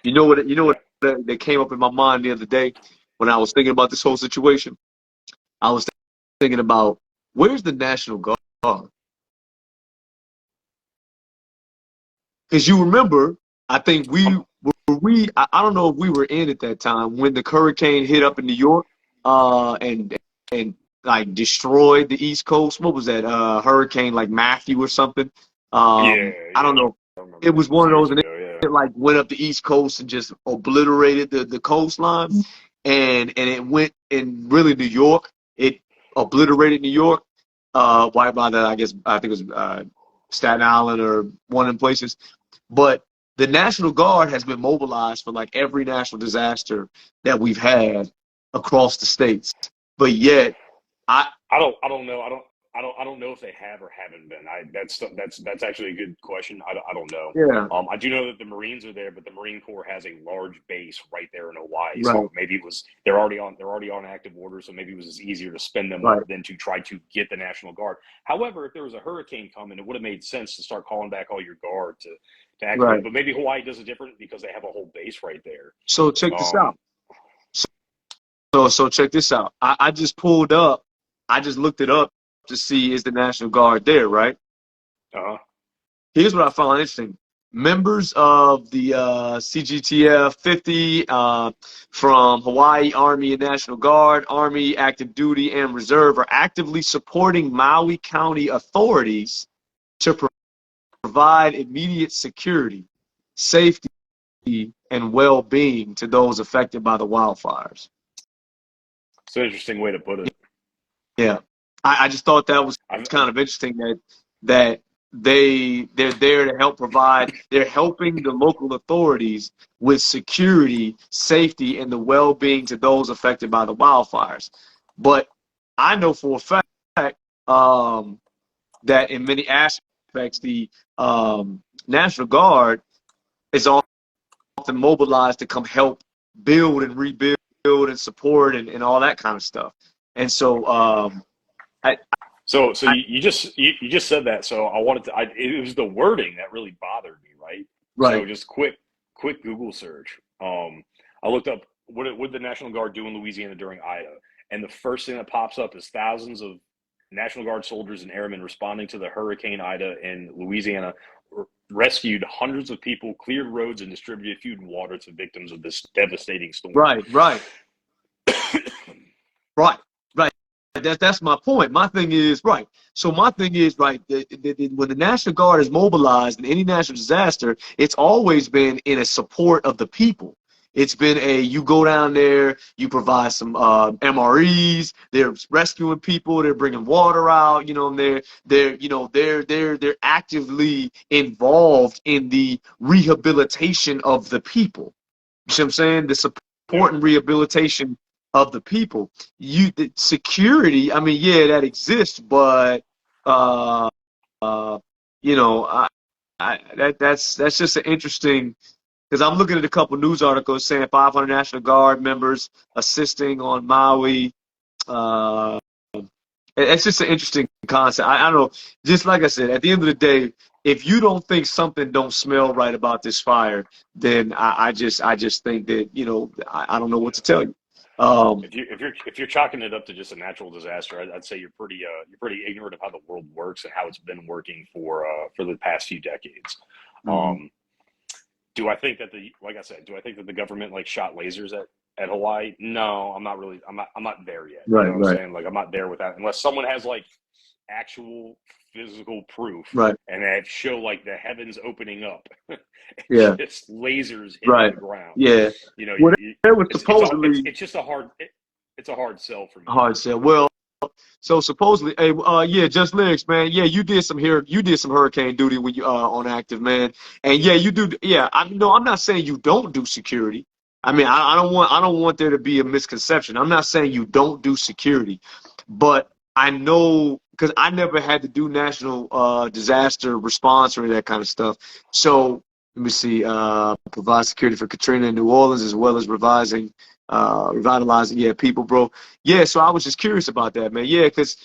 You know what Yeah. that came up in my mind the other day when I was thinking about this whole situation. I was thinking about where's the National Guard? Because you remember, I think Um, I don't know if we were in at that time when the hurricane hit up in New York, and like destroyed the East Coast. What was that? Hurricane like Matthew or something. yeah, I don't yeah. know. I remember It that. was It was one of years those, and ago. Yeah. it like went up the East Coast and just obliterated the coastline, and it went in really New York. It obliterated New York. Why by the I think it was Staten Island or one of them places. But the National Guard has been mobilized for like every national disaster that we've had across the states. But yet, I I don't know. I don't know if they have or haven't been. That's actually a good question. I don't know. yeah, I do know that the Marines are there, but the Marine Corps has a large base right there in Hawaii. So right, maybe it was they're already on active order. So maybe it was just easier to spend them right, up than to try to get the National Guard. However, if there was a hurricane coming, it would have made sense to start calling back all your guard to activate. right. But maybe Hawaii does it different because they have a whole base right there. So check this out. Um, So check this out. I just pulled up. I just looked it up to see is the National Guard there, right? uh, Here's what I found interesting. Members of the CGTF 50 from Hawaii Army and National Guard, Army, active duty, and reserve are actively supporting Maui County authorities to provide immediate security, safety, and well being to those affected by the wildfires. it's an interesting way to put it. Yeah. I just thought that was I've kind of interesting that they're there to help provide, they're helping the local authorities with security, safety, and the well-being to those affected by the wildfires. But I know for a fact um, that in many aspects the National Guard is often mobilized to come help build and rebuild and support and all that kind of stuff. And so I, So I you just said that. So I wanted to. It was the wording that really bothered me, right? So right. just quick Google search. I looked up what did the National Guard do in Louisiana during Ida, and the first thing that pops up is thousands of National Guard soldiers and airmen responding to the Hurricane Ida in Louisiana, rescued hundreds of people, cleared roads, and distributed food and water to victims of this devastating storm. Right, right, right, right. That's my point. My thing is right. So my thing is right. When the National Guard is mobilized in any national disaster, it's always been in a support of the people. It's been a you go down there, you provide some MREs. They're rescuing people. They're bringing water out. You know, and they're actively involved in the rehabilitation of the people. You see what I'm saying? The Yeah. support and rehabilitation of the people. The security, I mean, yeah, that exists, but uh, uh, you know, that's just an interesting because I'm looking at a couple news articles saying 500 National Guard members assisting on Maui. Uh, it's just an interesting concept. I don't know. Just like I said, at the end of the day, if you don't think something don't smell right about this fire, then I just think that I don't know what to tell you. Um, If you're chalking it up to just a natural disaster, I'd say you're pretty ignorant of how the world works and how it's been working for the past few decades. mhm. Um, do I think that the like I said, do I think that the government like shot lasers at Hawaii? No, I'm not really. I'm not there yet. You know Right, what I'm right, saying? Like I'm not there with that unless someone has like actual physical proof right. and they show like the heavens opening up and Yeah, just lasers hitting right. the ground. Yeah. You know, Well, there was supposedly it's just a it's a hard sell for me. hard sell. Well, so supposedly, hey, yeah, just lyrics, man. Yeah, you did some hurricane duty when you on active, man. And yeah, you do. Yeah, I'm not saying you don't do security. I mean, I don't want there to be a misconception. I'm not saying you don't do security, but I know because I never had to do national disaster response or that kind of stuff. So let me see. Provide security for Katrina in New Orleans as well as revitalizing, yeah, people, bro. Yeah, so I was just curious about that, man. Yeah, because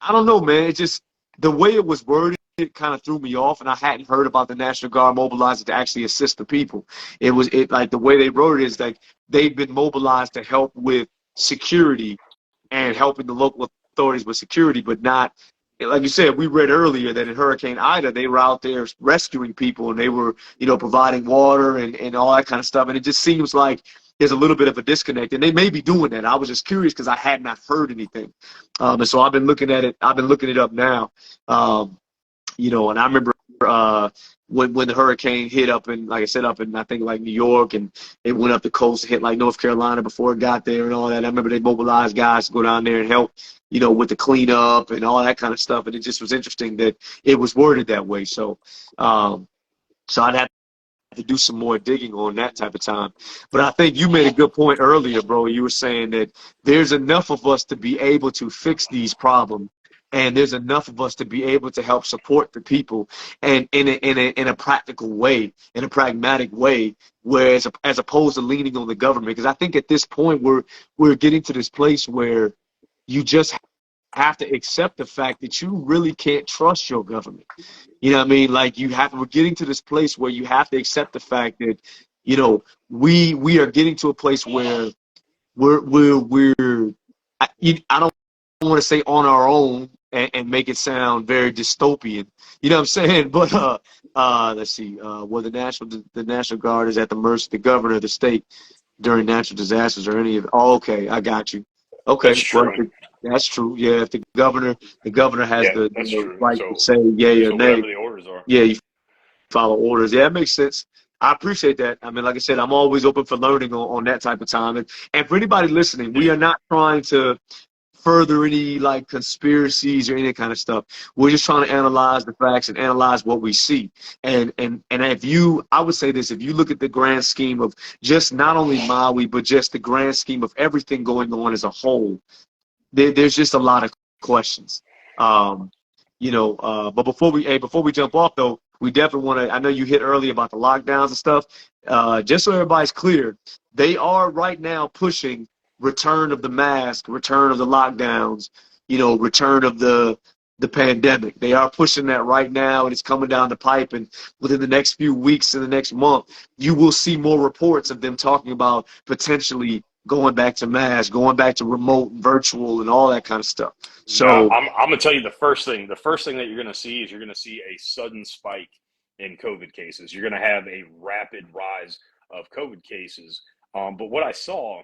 I don't know, man. It's just the way it was worded. it kind of threw me off, and I hadn't heard about the National Guard mobilizing to actually assist the people. It like the way they wrote it is like they've been mobilized to help with security and helping the local authorities with security, but not like you said. We read earlier that in Hurricane Ida, they were out there rescuing people and they were, providing water and all that kind of stuff. And it just seems like there's a little bit of a disconnect, and they may be doing that. I was just curious because I had not heard anything, and so I've been looking at it. I've been looking it up now. Um, and I remember when the hurricane hit up in, like I said, up in, I think, like New York, and it went up the coast, hit like North Carolina before it got there and all that. I remember they mobilized guys to go down there and help, with the cleanup and all that kind of stuff. And it just was interesting that it was worded that way. So I'd have to do some more digging on that type of time. But I think you made a good point earlier, bro. You were saying that there's enough of us to be able to fix these problems, and there's enough of us to be able to help support the people, and in a practical way, in a pragmatic way, whereas as opposed to leaning on the government. Because I think at this point we're getting to this place where you just have to accept the fact that you really can't trust your government. You know what I mean? Like we're getting to this place where you have to accept the fact that, we are getting to a place where we're I don't want to say on our own and make it sound very dystopian. You know what I'm saying? But let's see, where the National Guard is at the mercy of the governor of the state during natural disasters or any of it. Oh, okay, I got you. That's Okay, well, true. that's true. Yeah, if the governor has Yeah, the that's true. right to So say yay or nay. whatever the orders are. Yeah, you follow orders. Yeah, that makes sense. I appreciate that. I mean, like I said, I'm always open for learning on that type of time. And for anybody listening, we are not trying to further any like conspiracies or any kind of stuff. We're just trying to analyze the facts and analyze what we see. And I would say this, if you look at the grand scheme of just not only Maui, but just the grand scheme of everything going on as a whole, there's just a lot of questions. Um, but before we jump off though, we definitely want to. I know you hit early about the lockdowns and stuff. Just so everybody's clear, they are right now pushing return of the mask, return of the lockdowns, return of the pandemic. They are pushing that right now, and it's coming down the pipe. And within the next few weeks and the next month, you will see more reports of them talking about potentially going back to mass, going back to remote and virtual and all that kind of stuff. Now, So, I'm gonna tell you the first thing. The first thing that you're gonna see is you're gonna see a sudden spike in COVID cases. You're gonna have a rapid rise of COVID cases. But what I saw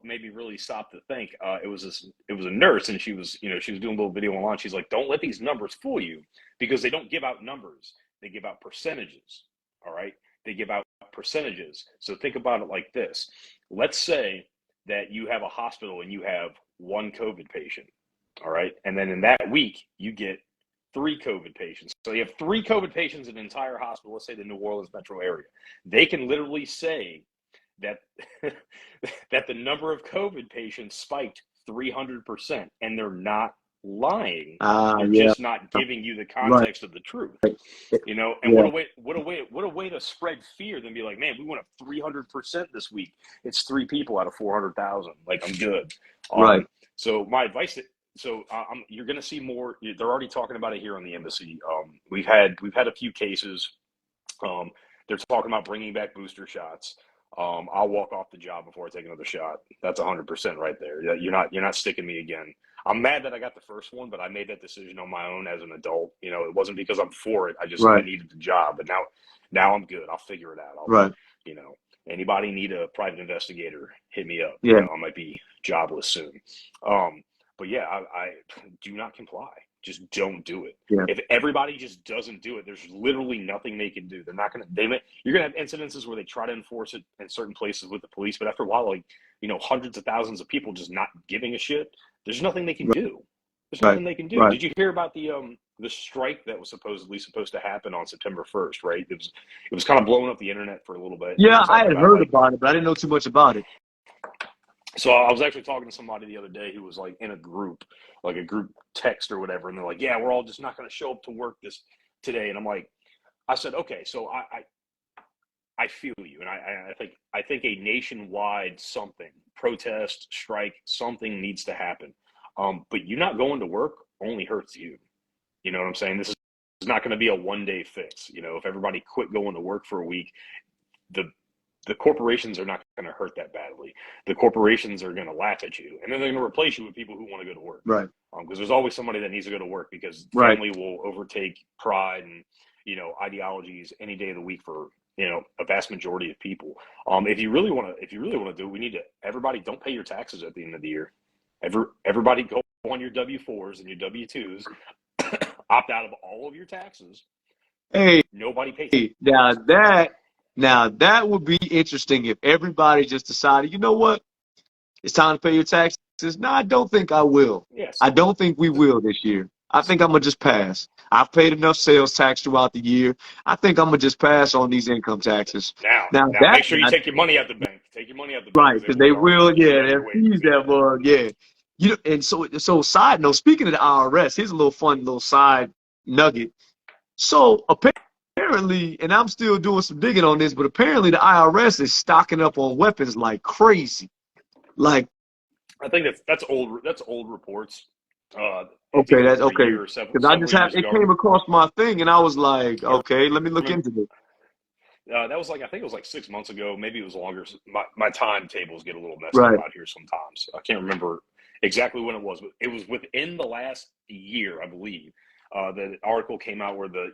made me really stop to think. It was a nurse, and she was doing a little video online. She's like, "Don't let these numbers fool you, because they don't give out numbers. They give out percentages. All right, they give out percentages. So think about it like this. Let's say that you have a hospital and you have one COVID patient. All right. And then in that week, you get three COVID patients. So you have three COVID patients in an entire hospital, let's say the New Orleans metro area. They can literally say that that the number of COVID patients spiked 300%, and they're not lying. They're yeah, just not giving you the right. context of the truth. And Yeah, what a way to spread fear than be like, man, we went up 300% this week. It's three people out of 400,000. Like, I'm good. right. So my advice, you're going to see more. They're already talking about it here on the embassy. We've had a few cases. They're talking about bringing back booster shots. I'll walk off the job before I take another shot. That's 100% right there. You're not sticking me again. I'm mad that I got the first one, but I made that decision on my own as an adult. It wasn't because I'm for it. I Right. needed the job, but now I'm good. I'll figure it out. Right. You know, Anybody need a private investigator, hit me up. Yeah. I might be jobless soon. But yeah, I do not comply. Just don't do it. Yeah. If everybody just doesn't do it, there's literally nothing they can do. They're not going to, you're going to have incidences where they try to enforce it in certain places with the police, but after a while, hundreds of thousands of people just not giving a shit, there's nothing they can do. There's Right. nothing they can do. Right. Did you hear about the strike that was supposed to happen on September 1st, right? It was kind of blowing up the internet for a little bit. It Yeah, was I like had about heard about it, but I didn't know too much about it. so I was actually talking to somebody the other day who was like in a group, like a group text or whatever, and they're like, "Yeah, we're all just not going to show up to work today." And I'm like, I said, "Okay, so I feel you, and I think a nationwide something, protest, strike, something needs to happen. But you not going to work only hurts you. You know what I'm saying? This is not going to be a one-day fix. You know, if everybody quit going to work for a week, the the corporations are not going to hurt that badly. The corporations are going to laugh at you, and then they're going to replace you with people who want to go to work. Right. Because there's always somebody that needs to go to work because Right. family will overtake pride and ideologies any day of the week for a vast majority of people. If you really want to do it, we need to everybody don't pay your taxes at the end of the year. Everybody go on your W-4s and your W-2s, opt out of all of your taxes. Hey, Nobody pays. now that would be interesting if everybody just decided, you know what, it's time to pay your taxes. No, I don't think I will. Yes. I don't think we will this year. I think I'm gonna just pass. I've paid enough sales tax throughout the year. I think I'm gonna just pass on these income taxes. Now make sure you take your money out the bank. Take your money out the bank. Right, because they will, they'll seize that mug, yeah. And so side note, speaking of the IRS, here's a little fun little side nugget. So apparently, and I'm still doing some digging on this, but apparently the IRS is stocking up on weapons like crazy. Like, I think that's old. That's old reports. Okay, that's okay. Because it came across my thing, and I was like, okay, let me look into this. That was I think it was 6 months ago. Maybe it was longer. My timetables get a little messed Right. up out here sometimes. I can't remember exactly when it was, but it was within the last year, I believe. The article came out where the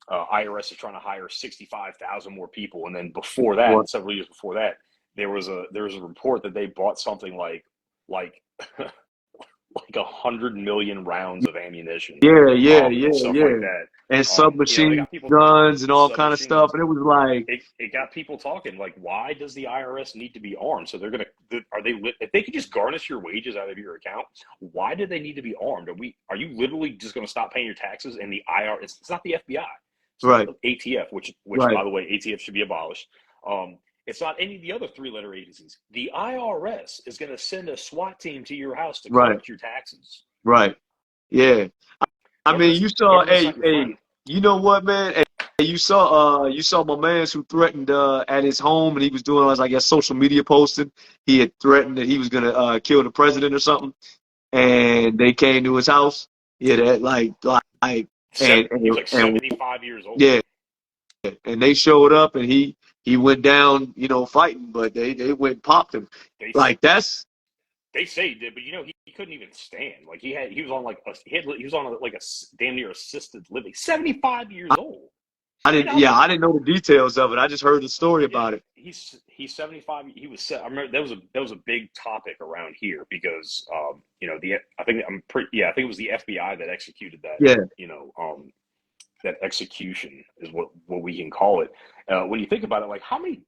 IRS is trying to hire 65,000 more people, and then before that, several years before that, there was a report that they bought something like 100 million rounds of ammunition. Stuff like that. And submachine guns and all kind of stuff. And it was like it got people talking. Like, why does the IRS need to be armed? So if they could just garnish your wages out of your account, why do they need to be armed? Are you literally just going to stop paying your taxes? And the IRS, it's not the FBI, it's right? ATF, which right. By the way, ATF should be abolished. It's not any of the other three-letter agencies. The IRS is going to send a SWAT team to your house to collect your taxes. Right. Yeah. I mean, you saw, hey, you know what, man? Hey, you saw my man who threatened at his home, and he was doing, I guess, social media posting. He had threatened that he was gonna kill the president or something, and they came to his house. Yeah, that he was 75 years old. Yeah, and they showed up, and he went down, fighting, but they went and popped him. They say he did, but he couldn't even stand. Like he was on a damn near assisted living. 75 years old. I didn't know the details of it. I just heard the story about it. He's 75. I remember that was a big topic around here because I think it was the FBI that executed that. Yeah. That execution is what we can call it. When you think about it, like how many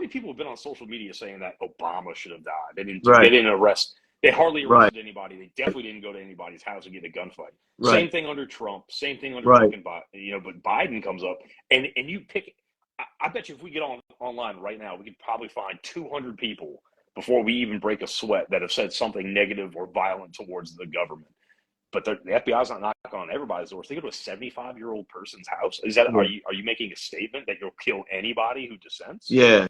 people have been on social media saying that Obama should have died? They didn't arrest. They hardly arrested anybody. They definitely didn't go to anybody's house and get a gunfight. Right. Same thing under Trump. Same thing under fucking Biden. But Biden comes up and you pick. I bet you if we get online right now, we could probably find 200 people before we even break a sweat that have said something negative or violent towards the government. But the FBI's not knocking on everybody's doors. They go to a 75-year-old person's house. Are you making a statement that you'll kill anybody who dissents? Yeah,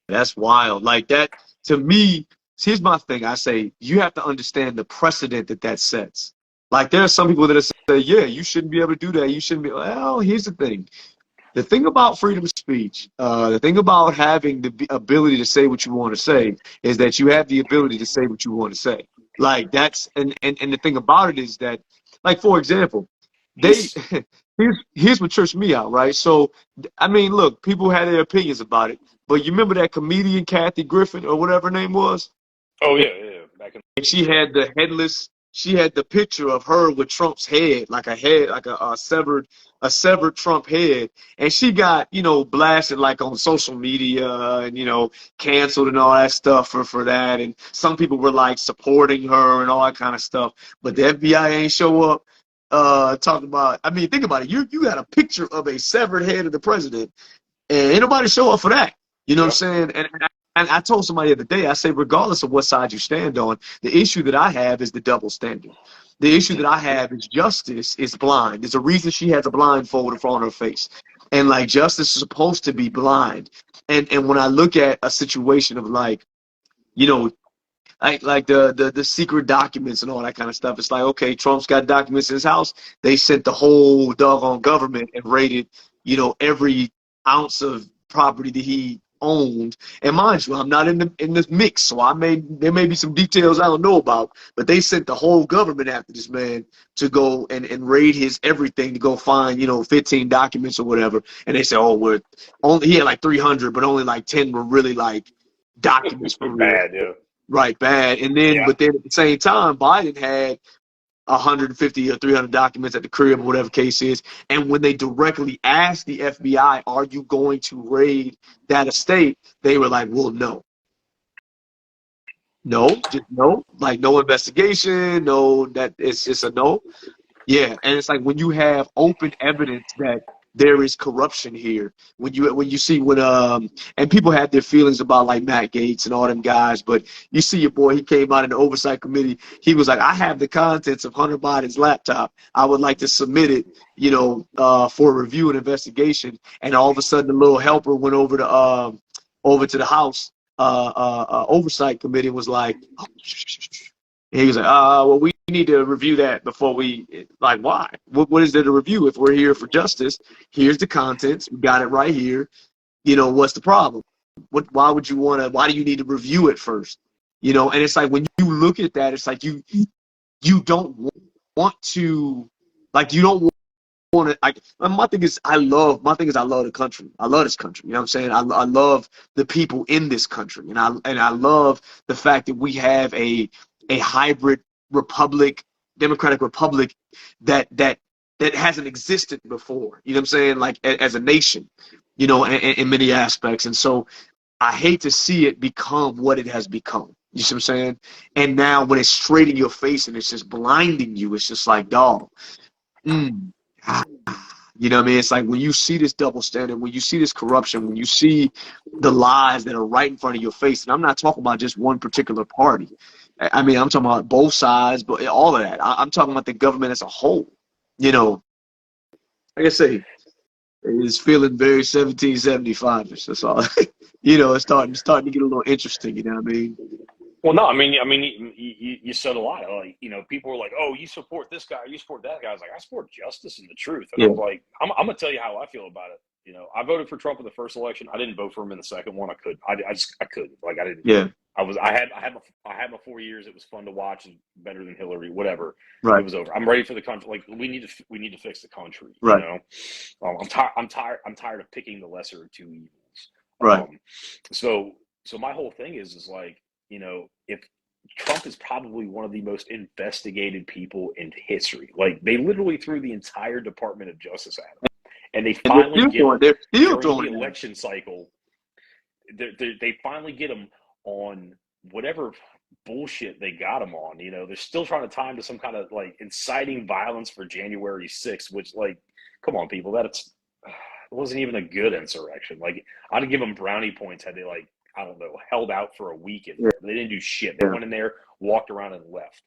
that's wild. Like that to me. Here's my thing. I say you have to understand the precedent that sets. Like there are some people that say, yeah, you shouldn't be able to do that. You shouldn't be. Well, here's the thing. The thing about freedom of speech, the thing about having the ability to say what you want to say is that you have the ability to say what you want to say. Like that's and the thing about it is that, like for example, here's what trips me out, right? So I mean, look, people had their opinions about it, but you remember that comedian Kathy Griffin or whatever her name was? Oh yeah. She had the headless. She had the picture of her with Trump's head, like a severed Trump head, and she got blasted like on social media and canceled and all that stuff for that. And some people were like supporting her and all that kind of stuff. But the FBI ain't show up talking about. I mean, think about it. You got a picture of a severed head of the president, and ain't nobody show up for that. You know what I'm saying? And I told somebody the other day, I say, regardless of what side you stand on, the issue that I have is the double standard. The issue that I have is justice is blind. There's a reason she has a blindfold in front of her face. And like justice is supposed to be blind. And when I look at a situation of like, like the secret documents and all that kind of stuff. It's like, okay, Trump's got documents in his house. They sent the whole doggone government and raided, every ounce of property that he owned. And mind you, I'm not in this mix, so there may be some details I don't know about, but they sent the whole government after this man to go and raid his everything to go find, 15 documents or whatever. And they said, oh, he had like 300, but only like 10 were really like documents for real. Bad, yeah. Right, bad. And then, Yeah. but then at the same time, Biden had 150 or 300 documents at the crib, or whatever case is. And when they directly asked the FBI, are you going to raid that estate? They were like, well, no. No, just no. Like, no investigation, no, that it's just a no. Yeah, and it's like when you have open evidence that there is corruption here, when you see and people had their feelings about like Matt Gaetz and all them guys, but you see your boy, he came out in the oversight committee, he was like, I have the contents of Hunter Biden's laptop. I would like to submit it, for review and investigation. And all of a sudden the little helper went over to the House oversight committee and was like, oh, and he was like, well, we need to review that before like, why? What is there to review? If we're here for justice, here's the contents. We got it right here. What's the problem? Why do you need to review it first? And it's like, when you look at that, it's like you don't want to, like, you don't want to, like, my thing is I love the country. I love this country. You know what I'm saying? I love the people in this country. And I love the fact that we have a hybrid democratic republic that hasn't existed before, you know what I'm saying, like as a nation, in many aspects. And so I hate to see it become what it has become. You see what I'm saying? And now when it's straight in your face and it's just blinding you, it's just like, dog, you know what I mean? It's like when you see this double standard, when you see this corruption, when you see the lies that are right in front of your face, and I'm not talking about just one particular party. I mean, I'm talking about both sides, but all of that. I'm talking about the government as a whole. Like I say, it's feeling very 1775ish. That's all. It's starting to get a little interesting. You know what I mean? Well, no, I mean, you said a lot. Like, people were like, "Oh, you support this guy, you support that guy." I was like, "I support justice and the truth." And I was like, "I'm gonna tell you how I feel about it." I voted for Trump in the first election. I didn't vote for him in the second one. I couldn't. I couldn't. Like, I didn't. Yeah. I had my 4 years. It was fun to watch, and better than Hillary. Whatever. Right. It was over. I'm ready for the country. Like, we need to fix the country. Right. I'm tired of picking the lesser of two evils. Right. So my whole thing is like, if Trump is probably one of the most investigated people in history. Like, they literally threw the entire Department of Justice at him, and they finally during the election cycle, they finally get him on whatever bullshit they got him on. They're still trying to tie him to some kind of like inciting violence for January 6th, which, like, come on, people, it wasn't even a good insurrection. Like, I'd give them brownie points had they, like, I don't know, held out for a week and they didn't do shit. They went in there, walked around, and left.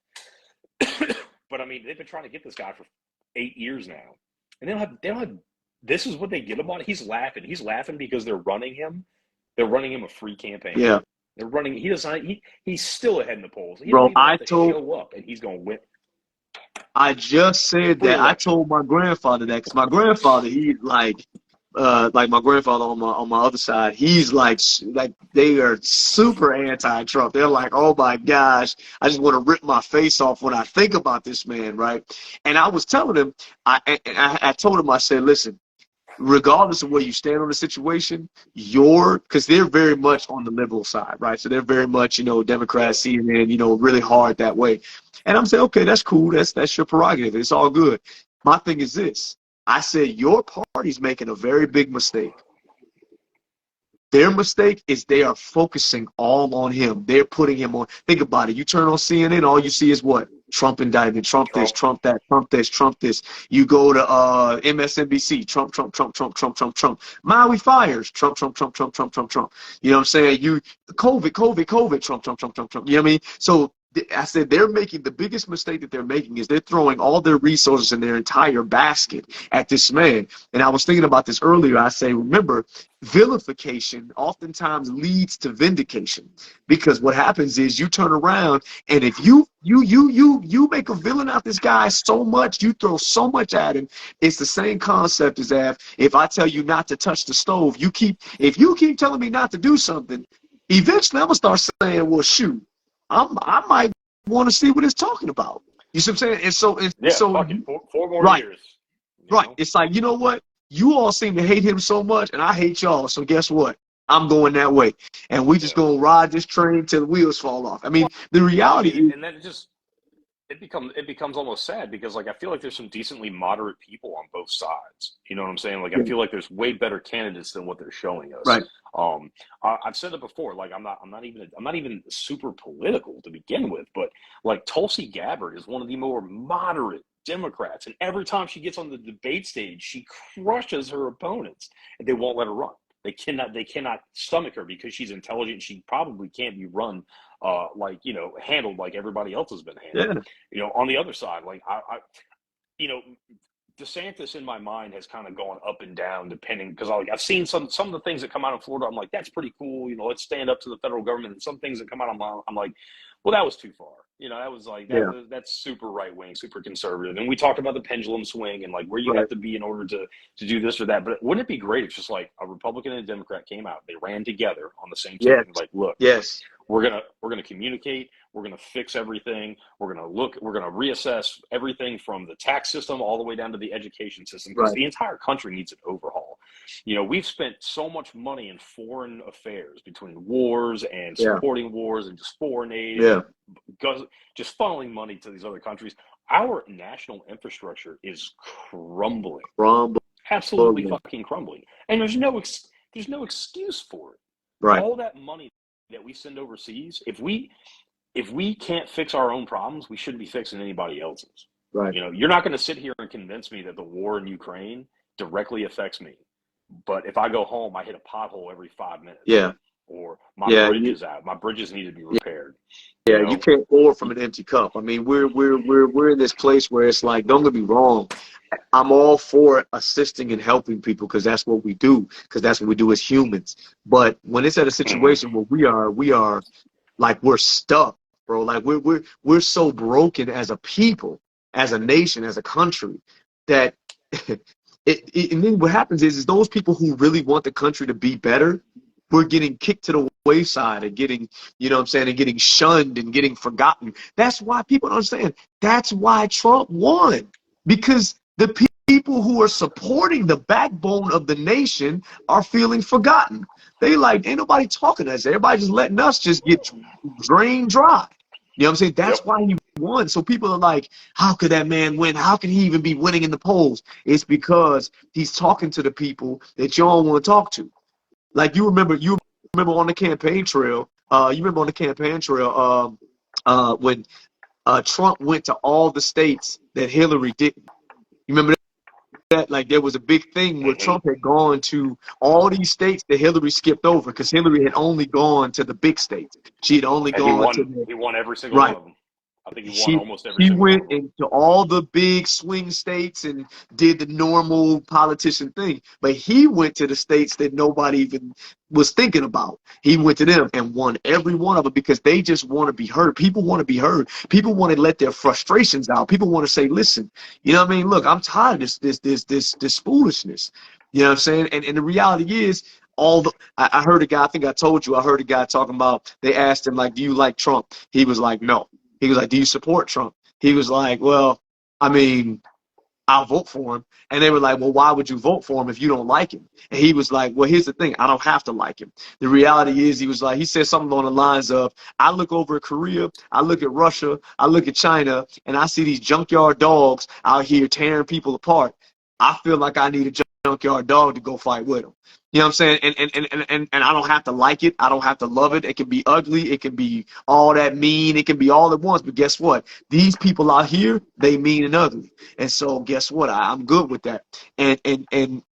But I mean, they've been trying to get this guy for 8 years now, and they don't have. This is what they get him on. He's laughing. He's laughing because they're running him. They're running him a free campaign. Yeah, they're running. He doesn't. He's still ahead in the polls. Bro, I told show up and he's going to win. I just said that. I told my grandfather that because my grandfather, he's like my grandfather on my other side, he's like they are super anti-Trump. They're like, oh my gosh, I just want to rip my face off when I think about this man, right? And I was telling him, I told him, I said, listen, regardless of where you stand on the situation, because they're very much on the liberal side, right? So they're very much, Democrats, CNN, really hard that way. And I'm saying, okay, that's cool. That's your prerogative. It's all good. My thing is this. I said, your party's making a very big mistake. Their mistake is they are focusing all on him. They're putting him on. Think about it. You turn on CNN, all you see is what? Trump indictment, Trump this, Trump that, Trump this, Trump this. You go to MSNBC, Trump, Trump, Trump, Trump, Trump, Trump, Trump. Maui fires, Trump, Trump, Trump, Trump, Trump, Trump, Trump. You know what I'm saying? COVID, Trump, Trump, Trump, Trump, Trump. You know what I mean? So I said they're making the biggest mistake that they're making is they're throwing all their resources in their entire basket at this man. And I was thinking about this earlier. I say, remember, vilification oftentimes leads to vindication, because what happens is you turn around and if you make a villain out this guy so much, you throw so much at him. It's the same concept as if I tell you not to touch the stove, if you keep telling me not to do something, eventually I'm gonna start saying, well, shoot, I might want to see what it's talking about. You see what I'm saying? And so fuck it, four more right, years. right. It's like, you know what? You all seem to hate him so much, and I hate y'all. So guess what? I'm going that way, and we just Yeah. gonna ride this train till the wheels fall off. I mean, the Well, I reality mean, is, and then it becomes almost sad because like I feel like there's some decently moderate people on both sides. You know what I'm saying? Like I feel like there's way better candidates than what they're showing us. right, I've said it before. Like I'm not even super political to begin with, but like Tulsi Gabbard is one of the more moderate Democrats, and every time she gets on the debate stage, she crushes her opponents, and they won't let her run. They cannot stomach her because she's intelligent. She probably can't be run like handled like everybody else has been handled. yeah, On the other side, like you know, DeSantis in my mind has kind of gone up and down depending because I've seen some of the things that come out in Florida. I'm like, that's pretty cool. Let's stand up to the federal government. And some things that come out, I'm like, well, that was too far. That was like yeah, that's super right wing, super conservative. And we talked about the pendulum swing and like where you right, have to be in order to do this or that. But wouldn't it be great if just like a Republican and a Democrat came out, they ran together on the same team, yes, like, look, yes, we're gonna communicate. We're gonna fix everything. We're gonna reassess everything from the tax system all the way down to the education system because right, the entire country needs an overhaul. We've spent so much money in foreign affairs between wars and yeah, supporting wars and just foreign aid yeah, and just funneling money to these other countries. Our national infrastructure is crumbling, rumble, absolutely fucking crumbling, and there's no excuse for it. right, All that money that we send overseas, if we can't fix our own problems, we shouldn't be fixing anybody else's. right, You're not going to sit here and convince me that the war in Ukraine directly affects me. But if I go home, I hit a pothole every 5 minutes, yeah, or my yeah, bridge is out. My bridges need to be repaired. You yeah. You know, can't pour from an empty cup. I mean, we're in this place where it's like, don't get me wrong, I'm all for assisting and helping people because that's what we do, because that's what we do as humans. But when it's at a Mhm. situation where we are like we're stuck, bro. Like we're so broken as a people, as a nation, as a country, that and then what happens is those people who really want the country to be better, we're getting kicked to the wayside and getting, what I'm saying, and getting shunned and getting forgotten. That's why people don't understand. That's why Trump won, because the people who are supporting the backbone of the nation are feeling forgotten. They like, ain't nobody talking to us. Everybody just letting us just get drained dry. You know what I'm saying? That's Yep. why he won. So people are like, how could that man win? How can he even be winning in the polls? It's because he's talking to the people that y'all want to talk to. Like you remember on the campaign trail, when Trump went to all the states that Hillary didn't. You remember that? Like there was a big thing where Hmm. Trump had gone to all these states that Hillary skipped over because Hillary had only gone to the big states. She had only And he gone to won. the He won every single one right. of them. I think he won She almost every she single one went of them. into all the big swing states and did the normal politician thing. But he went to the states that nobody even was thinking about. He went to them and won every one of them because they just want to be heard. People want to be heard. People want to let their frustrations out. People want to say, listen, you know what I mean? Look, I'm tired of this foolishness. You know what I'm saying? And the reality is, I heard a guy, I think I told you, I heard a guy talking about, they asked him, like, do you like Trump? He was like, no. He was like, do you support Trump? He was like, well, I mean, I'll vote for him. And they were like, well, why would you vote for him if you don't like him? And he was like, well, here's the thing. I don't have to like him. The reality is, he said something along the lines of, I look over at Korea, I look at Russia, I look at China, and I see these junkyard dogs out here tearing people apart. I feel like I need a junkyard dog to go fight with them. You know what I'm saying? And I don't have to like it. I don't have to love it. It can be ugly. It can be all that mean. It can be all at once. But guess what? These people out here, they mean and ugly. And so guess what? I'm good with that. And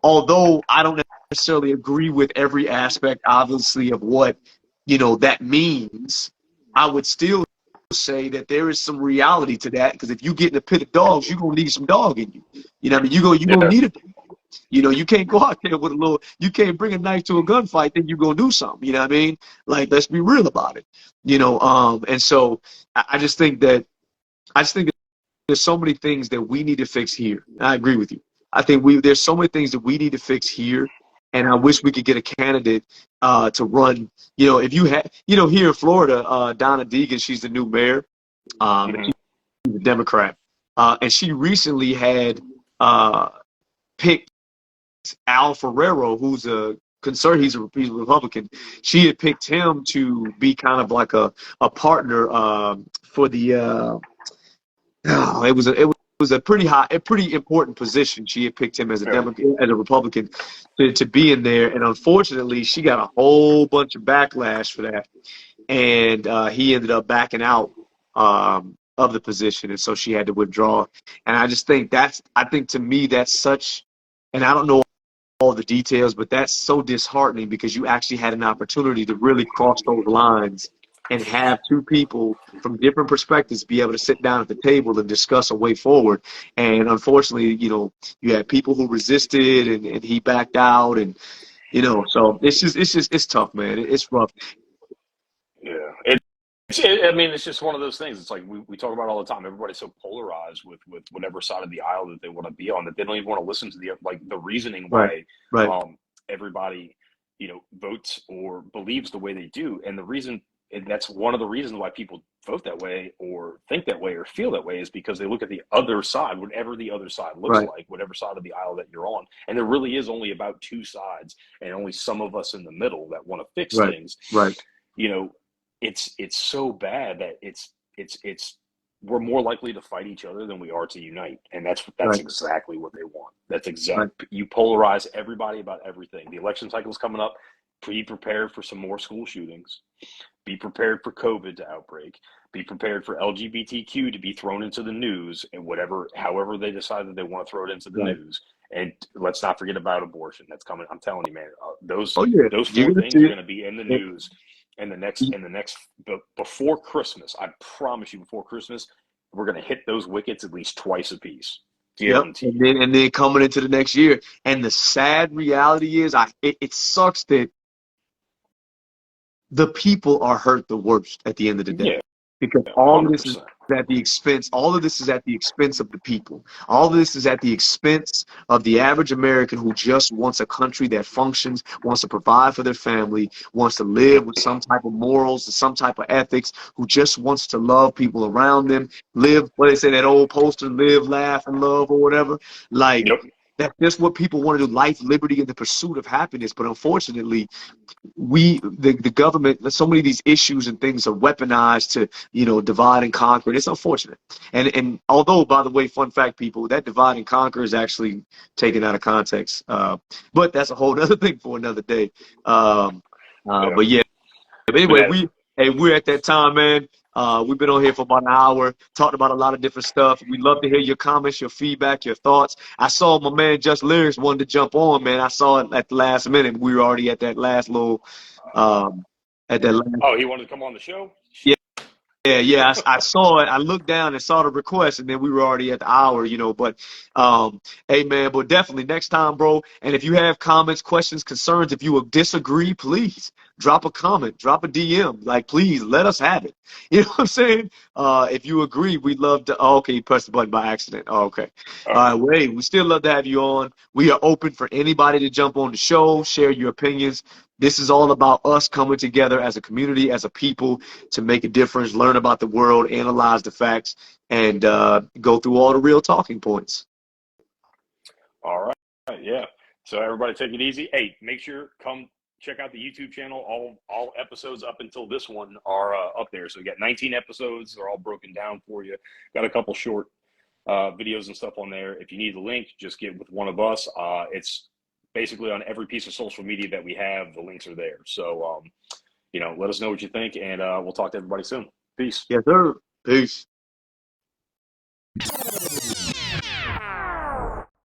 although I don't necessarily agree with every aspect, obviously, of what, that means, I would still say that there is some reality to that, because if you get in a pit of dogs, you're gonna need some dog in you. You know what I mean? You're gonna Yeah, need it. You know, you can't go out there with a little, you can't bring a knife to a gunfight, then you're gonna do something. You know what I mean? Like, let's be real about it. And so I just think that there's so many things that we need to fix here. I agree with you. I think there's so many things that we need to fix here, and I wish we could get a candidate to run. If you had, here in Florida, Donna Deegan, she's the new mayor, and hmm she's a Democrat, and she recently had picked Al Ferrero, who's a concern. He's a Republican. She had picked him to be kind of like a partner for the. It was a pretty important position. She had picked him as a yeah, Democrat, as a Republican, to be in there, and unfortunately, she got a whole bunch of backlash for that, and he ended up backing out of the position, and so she had to withdraw. And I just think I think to me that's such, and I don't know all the details, but that's so disheartening, because you actually had an opportunity to really cross those lines and have two people from different perspectives be able to sit down at the table and discuss a way forward. And unfortunately, you had people who resisted, and he backed out, and so it's tough, man. It's rough. yeah. I mean, it's just one of those things. It's like we talk about all the time. Everybody's so polarized with whatever side of the aisle that they want to be on, that they don't even want to listen to the reasoning Right, why right, everybody votes or believes the way they do. And the reason, and that's one of the reasons why people vote that way or think that way or feel that way, is because they look at the other side, whatever the other side looks right, like, whatever side of the aisle that you're on. And there really is only about two sides, and only some of us in the middle that want to fix right, things. right, you know it's so bad that it's we're more likely to fight each other than we are to unite, and that's right, exactly what they want. That's right, exact. You polarize everybody about everything. The election cycle is coming up. Be prepared for some more school shootings. Be prepared for COVID to outbreak. Be prepared for LGBTQ to be thrown into the news, and however they decide that they want to throw it into the right. news. And let's not forget about abortion. That's coming. I'm telling you, man. Those Oh yeah, those you're four gonna things are see going to be in the it. news before Christmas. I promise you, before Christmas, we're going to hit those wickets at least twice a piece, Yep, and guaranteed. then coming into the next year, and the sad reality is, it sucks that the people are hurt the worst at the end of the day, Yeah, because all of this is 100%. at the expense. All of this is at the expense of the people. All of this is at the expense of the average American, who just wants a country that functions, wants to provide for their family, wants to live with some type of morals and some type of ethics, who just wants to love people around them, live, what they say, that old poster, live, laugh, and love, or whatever. Like, Yep. that's just what people want to do: life, liberty, and the pursuit of happiness. But unfortunately, the government, so many of these issues and things are weaponized to divide and conquer. And it's unfortunate. And although, by the way, fun fact, people, that divide and conquer is actually taken out of context, but that's a whole other thing for another day. Yeah. But yeah, but But anyway, that, we're at that time, man. We've been on here for about an hour, talked about a lot of different stuff. We'd love to hear your comments, your feedback, your thoughts. I saw my man Just Lyrics wanted to jump on, man. I saw it at the last minute. We were already at that last little, um, at that last. oh, he wanted to come on the show? Yeah, Shit. yeah. I saw it. I looked down and saw the request, and then we were already at the hour, But, hey, man, but definitely next time, bro. And if you have comments, questions, concerns, if you disagree, please drop a comment, drop a DM. Like, please let us have it. You know what I'm saying? If you agree, we'd love to. Oh, okay, you pressed the button by accident. Oh, okay. Oh, All right, wait. We still love to have you on. We are open for anybody to jump on the show, share your opinions. This is all about us coming together as a community, as a people, to make a difference, learn about the world, analyze the facts, and go through all the real talking points. all right. Yeah. So everybody take it easy. Hey, make sure come check out the YouTube channel. All episodes up until this one are up there. So we got 19 episodes. They're all broken down for you. Got a couple short videos and stuff on there. If you need the link, just get with one of us. It's basically on every piece of social media that we have. The links are there. So, let us know what you think, and we'll talk to everybody soon. Peace. Yes, sir. Peace.